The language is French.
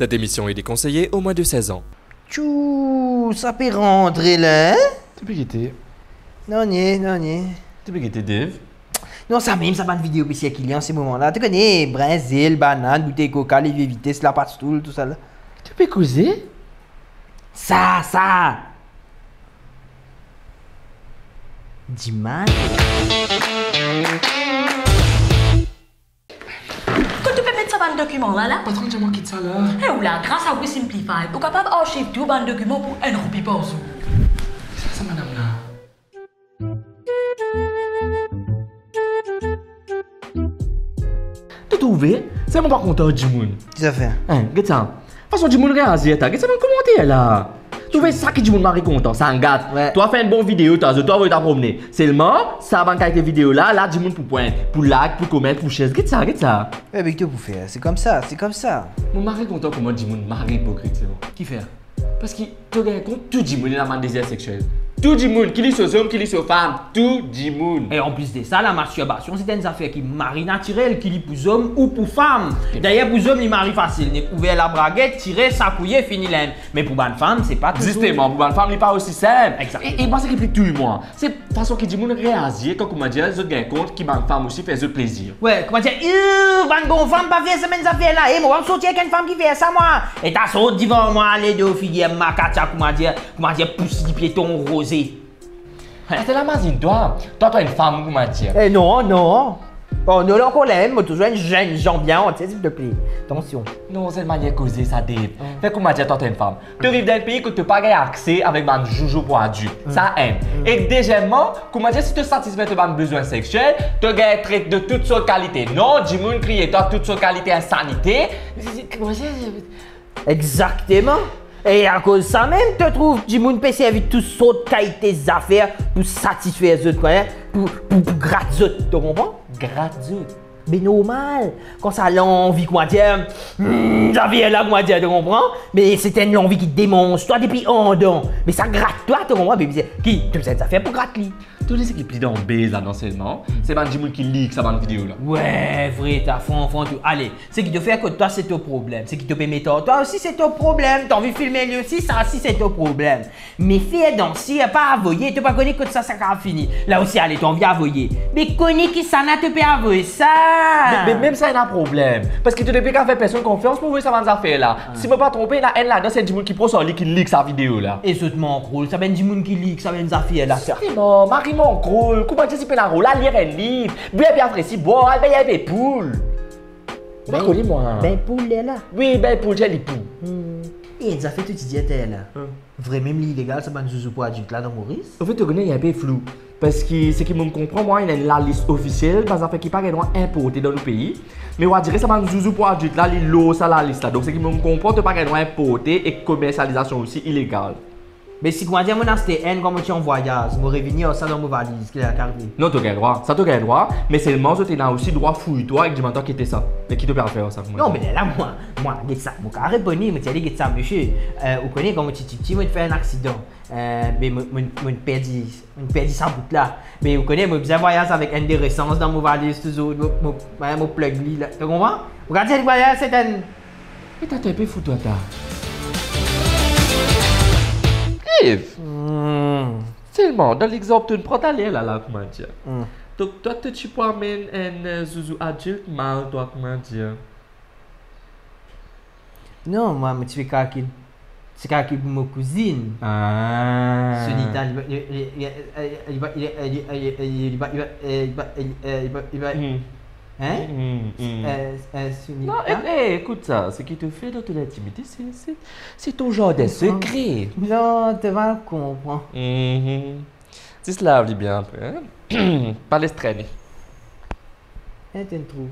Cette émission est déconseillée aux moins de 16 ans. Tchou, ça peut rentrer là, hein? Tu peux quitter. Non, non. Tu peux quitter, Dave. Non, ça même, ça va une vidéo PC qu'il y a en ces moments-là. Tu connais, Brésil, banane, bouteille coca, les vieux vitesses, la pâte stool, tout ça là. Tu peux causer? Ça. Dis-moi. Quand tu peux mettre ça dans le document là? Patron, j'ai manqué de ça là. Eh ou là, grâce à WeSimplify, vous êtes capable d'archiver tout dans le document pour 1 roupie par jour. Ça, madame là. Tu trouves? C'est mon par contre, Jimoun. Qu'est-ce que ça fait? Hein, regarde ça. De toute façon, Jimoun réagit, regarde ça dans le commentaire là. Tu vois ça qui Jimoun m'a content, ça en gâte. Ouais. Toi, fais une bonne vidéo, toi, va te promener. Seulement, ça va qualité vidéo là, Jimoun pour pointe, pour like, pour comment, pour chaise. Regarde ça. Ouais, mais que vous faire? C'est comme ça. Mon mari content comment Jimoun mari hypocrite, c'est bon. Qui fait? Parce que tu regardes compte, tout Jimoun est dans le désir sexuel. Tout Jimoun, qui lit sur hommes, qui lit sur femmes, tout Jimoun. Et en plus de ça, la masturbation, c'est une affaire qui marie naturelle, qui lit pour hommes ou pour femmes. D'ailleurs, pour hommes, il marie facile. Il ouvert la braguette, tirer, s'accouiller, fini l'aine. Mais pour une femme, c'est pas tout. Justement, pour une femme, il n'est pas aussi simple. Exact. Et moi, c'est qui plus tout moi. C'est de façon que Jimoun réagit quand, comment dire, les autres gagnent compte qui une femme aussi fait ce plaisir. Ouais, comment dire, van gon femme pas faire ces mêmes affaires là. Et moi, on sortir avec une femme qui fait ça, moi. Et t'as sorti devant moi, les deux filles, ma katia, comment dire, pousse du piéton rosé. C'est la mazine, toi. Toi, une femme, comment dire. Eh non. Oh, nous l'on l'aime, mais toujours une jeune gens bien, tu sais, s'il te plaît. Attention. Non, c'est une manière causée, ça, Dave. Fait comment dire, toi, t'es une femme. Tu vis dans un pays que tu n'as pas accès avec un joujou pour adulte. Ça aime. Et deuxièmement, comment dire, si tu satisfais tes besoins sexuels, tu as un trait de toute sorte qualité. Non, Jimoun crie, tu as toute sorte qualité insanité. Exactement. Et à cause de ça même, tu trouves Jimoun peut servir toutes sortes de qualités d'affaires pour satisfaire les autres, quoi, hein? pour gratter les autres, tu comprends? Gratte les autres. Mais normal, quand ça a l'envie, comment dire, j'avais là, comment dire, tu comprends? Mais c'était une envie qui te démontre, toi depuis en dedans. Mais ça gratte toi, tu comprends? Mais qui te faisait ça faire pour gratter lui? Tous les équipes dans base là dans seulement, c'est pas Jimoun qui leak ça dans la vidéo là. Ouais, vrai, t'as fond, tout. Allez, c'est qui te fait que toi c'est ton problème. C'est qui te permet toi aussi c'est ton problème. T'as envie de filmer lui aussi, ça aussi c'est ton problème. Mais fais donc, si pas avoyer, tu pas connais que ça a fini. Là aussi, allez, t'as envie d'avoyer. Mais connais qui ça n'a te peut avoyer ça. Mais même ça, il y a un problème. Parce que tu n'as pas fait personne confiance pour voir ça va nous faire là. Si je ne me pas trompé, la haine là, c'est Jimoun qui prend son lit qui leak sa vidéo là. Et ce te manque, ça vient Jimoun qui leak, ça vient nous affaire là. C'est bon, Marie mon gros, comment tu peux la rôle, là, lire un livre, bien apprécier, boire, il y a des poules. Ben, moi. Ben poule là. Oui, ben poule, j'ai les poules. Et ils ont fait tout dire là. Vraiment illégal, ça va nous pour adulte là dans Maurice. En fait, tu connais, il y a un peu flou. Parce que ce qui me comprend, moi, il y a la liste officielle, par exemple, qui n'est pas importé dans le pays. Mais on va dire que ça va nous pour adulte là, il l'eau, ça la liste là. Donc, ce qui me comprend, tu pas importé et commercialisation aussi illégale. Mais si comment dire, moi dans cette haine, comme tu en voyage, je vais revenir ça dans mon valise, qu'il a gardé. Non, tu as le droit, ça tu as le droit, mais seulement tu as aussi le droit fouille toi et que dis-moi qui était ça. Mais qui te permet de faire ça? Non, mais là, moi, get ça. Mon carré bonnet, mais tu as dit, get ça, monsieur. Vous connaissez comment tu me fait un accident. Mais mon perdu sa boucle là. Mais vous connaissez, moi, j'ai voyage avec une des récents dans mon valise, toujours, mon plug là. Tu comprends? Regardez le voyage, c'est un. Mais t'as un peu fou toi, t'as. Seulement, dans l'exemple, tu ne prends pas l'air là, comment dire. Donc, toi, tu peux amener un zouzou adulte mal, toi, comment dire. Non, moi, je fais calcul. C'est calcul pour ma cousine. Ah. Solita, hein? Non, écoute ça, ce qui te fait dans ton intimité, c'est ton genre de secret. Non, tu vas comprendre. Tu se laves bien après, hein? Pas les traîner. Tu trouves.